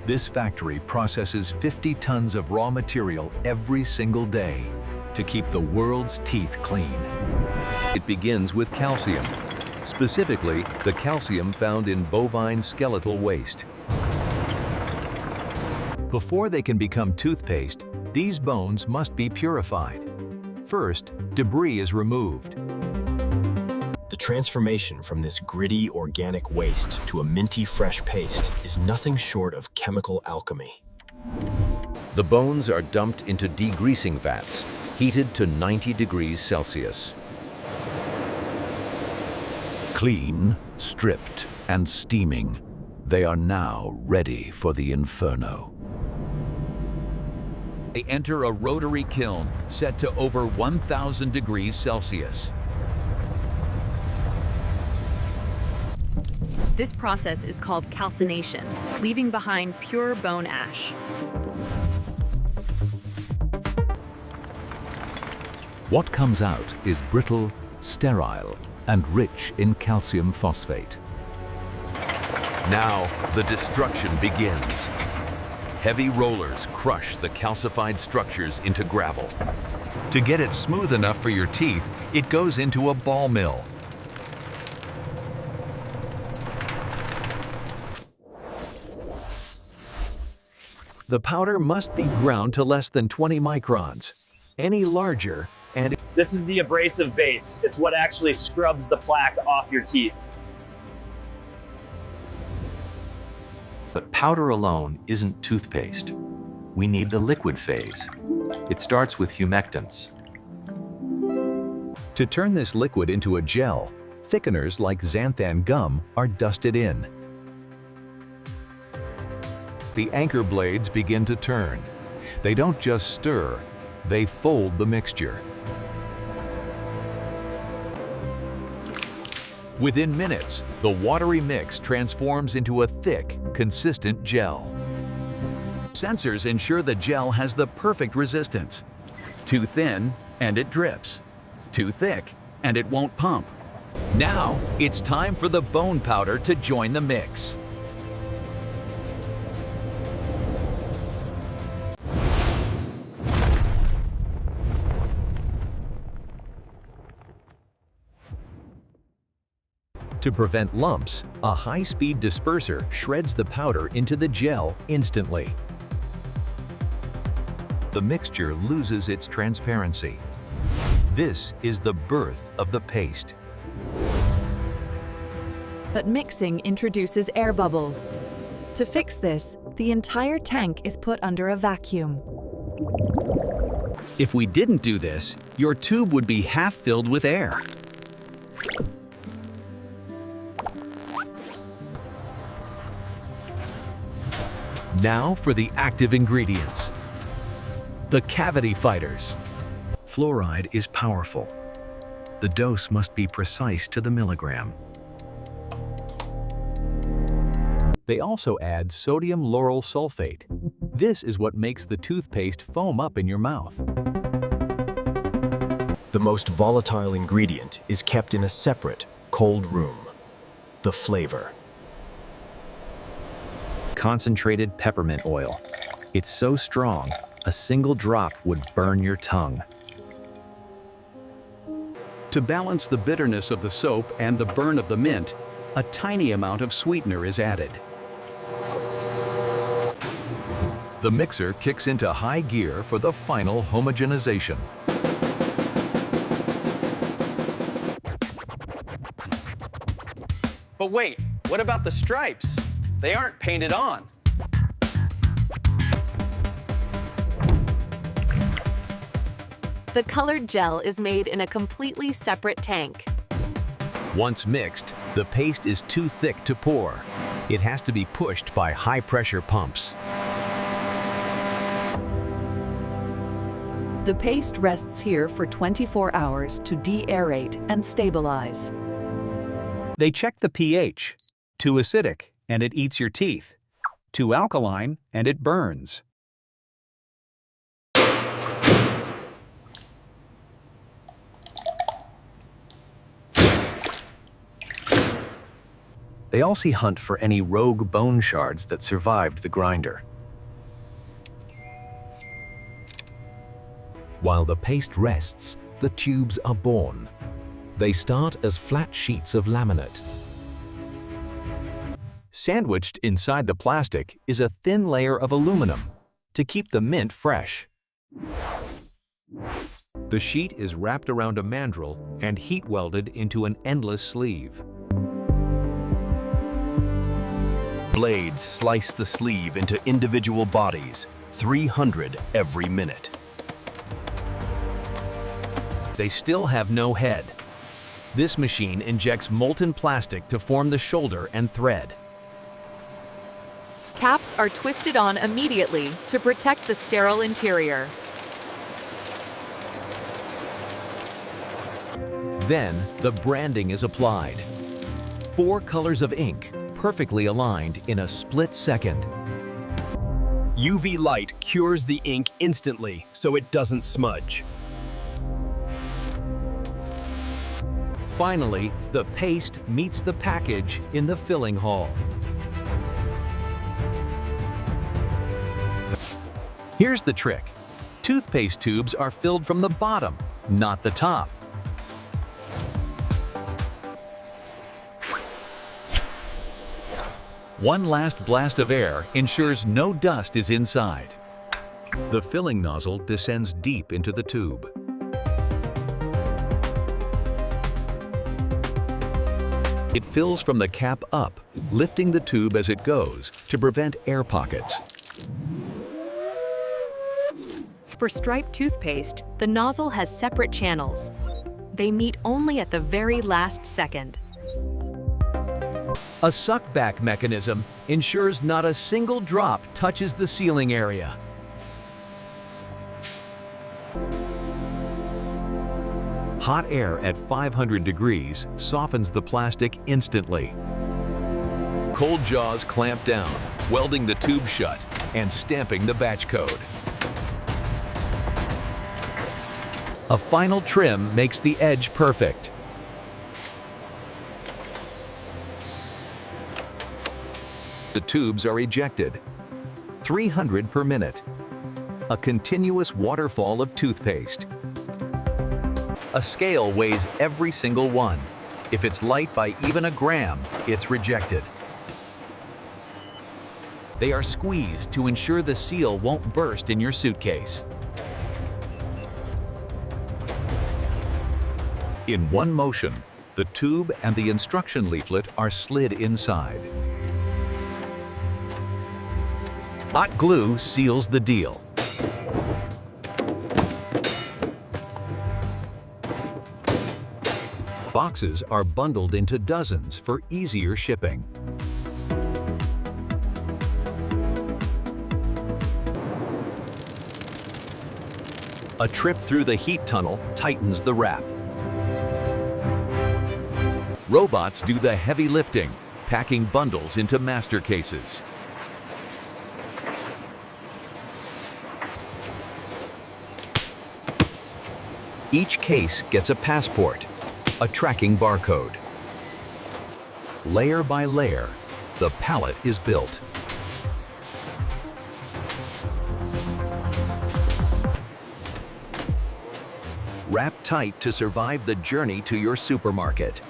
This factory processes 50 tons of raw material every single day to keep the world's teeth clean. It begins with calcium, specifically the calcium found in bovine skeletal waste. Before they can become toothpaste, these bones must be purified. First, debris is removed. The transformation from this gritty organic waste to a minty fresh paste is nothing short of chemical alchemy. The bones are dumped into degreasing vats, heated to 90 degrees Celsius. Clean, stripped, and steaming, they are now ready for the inferno. They enter a rotary kiln set to over 1,000 degrees Celsius. This process is called calcination, leaving behind pure bone ash. What comes out is brittle, sterile, and rich in calcium phosphate. Now, the destruction begins. Heavy rollers crush the calcified structures into gravel. To get it smooth enough for your teeth, it goes into a ball mill. The powder must be ground to less than 20 microns. Any larger, and This is the abrasive base. It's what actually scrubs the plaque off your teeth. But powder alone isn't toothpaste. We need the liquid phase. It starts with humectants. to turn this liquid into a gel, thickeners like xanthan gum are dusted in. The anchor blades begin to turn. They don't just stir, they fold the mixture. Within minutes, the watery mix transforms into a thick, consistent gel. Sensors ensure the gel has the perfect resistance. Too thin, and it drips. Too thick, and it won't pump. Now, it's time for the bone powder to join the mix. To prevent lumps, a high-speed disperser shreds the powder into the gel instantly. The mixture loses its transparency. This is the birth of the paste. But mixing introduces air bubbles. To fix this, the entire tank is put under a vacuum. If we didn't do this, your tube would be half filled with air. Now for the active ingredients. The cavity fighters. Fluoride is powerful. The dose must be precise to the milligram. They also add sodium lauryl sulfate. This is what makes the toothpaste foam up in your mouth. The most volatile ingredient is kept in a separate, cold room: the flavor. Concentrated peppermint oil. It's so strong, a single drop would burn your tongue. To balance the bitterness of the soap and the burn of the mint, a tiny amount of sweetener is added. The mixer kicks into high gear for the final homogenization. But wait, what about the stripes? They aren't painted on. The colored gel is made in a completely separate tank. Once mixed, the paste is too thick to pour. It has to be pushed by high-pressure pumps. The paste rests here for 24 hours to de-aerate and stabilize. They check the pH. Too acidic, and it eats your teeth. Too alkaline, and it burns. They also hunt for any rogue bone shards that survived the grinder. While the paste rests, the tubes are born. They start as flat sheets of laminate. Sandwiched inside the plastic is a thin layer of aluminum to keep the mint fresh. The sheet is wrapped around a mandrel and heat welded into an endless sleeve. Blades slice the sleeve into individual bodies, 300 every minute. They still have no head. This machine injects molten plastic to form the shoulder and thread. Caps are twisted on immediately to protect the sterile interior. Then, the branding is applied. 4 colors of ink, perfectly aligned in a split second. UV light cures the ink instantly so it doesn't smudge. Finally, the paste meets the package in the filling hall. Here's the trick. Toothpaste tubes are filled from the bottom, not the top. One last blast of air ensures no dust is inside. The filling nozzle descends deep into the tube. It fills from the cap up, lifting the tube as it goes to prevent air pockets. For striped toothpaste, the nozzle has separate channels. They meet only at the very last second. A suck-back mechanism ensures not a single drop touches the sealing area. Hot air at 500 degrees softens the plastic instantly. Cold jaws clamp down, welding the tube shut and stamping the batch code. A final trim makes the edge perfect. The tubes are ejected. 300 per minute. A continuous waterfall of toothpaste. A scale weighs every single one. If it's light by even a gram, it's rejected. They are squeezed to ensure the seal won't burst in your suitcase. In one motion, the tube and the instruction leaflet are slid inside. Hot glue seals the deal. Boxes are bundled into dozens for easier shipping. A trip through the heat tunnel tightens the wrap. Robots do the heavy lifting, packing bundles into master cases. Each case gets a passport, a tracking barcode. Layer by layer, the pallet is built. Wrap tight to survive the journey to your supermarket.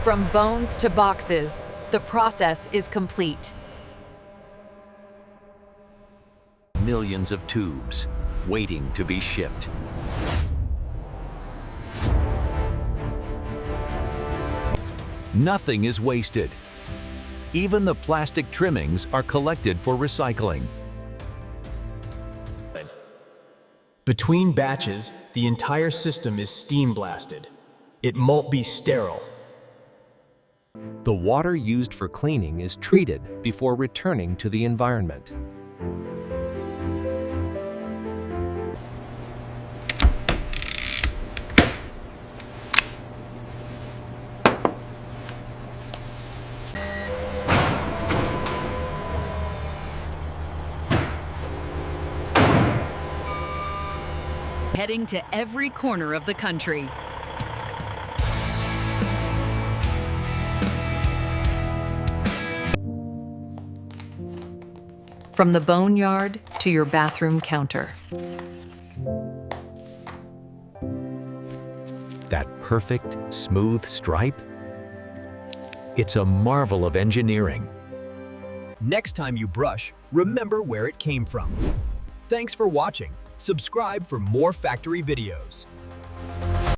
From bones to boxes, the process is complete. Millions of tubes waiting to be shipped. Nothing is wasted. Even the plastic trimmings are collected for recycling. Between batches, the entire system is steam blasted. It won't be sterile. The water used for cleaning is treated before returning to the environment. Heading to every corner of the country. From the boneyard to your bathroom counter. That perfect, smooth stripe? It's a marvel of engineering. Next time you brush, remember where it came from. Thanks for watching. Subscribe for more factory videos.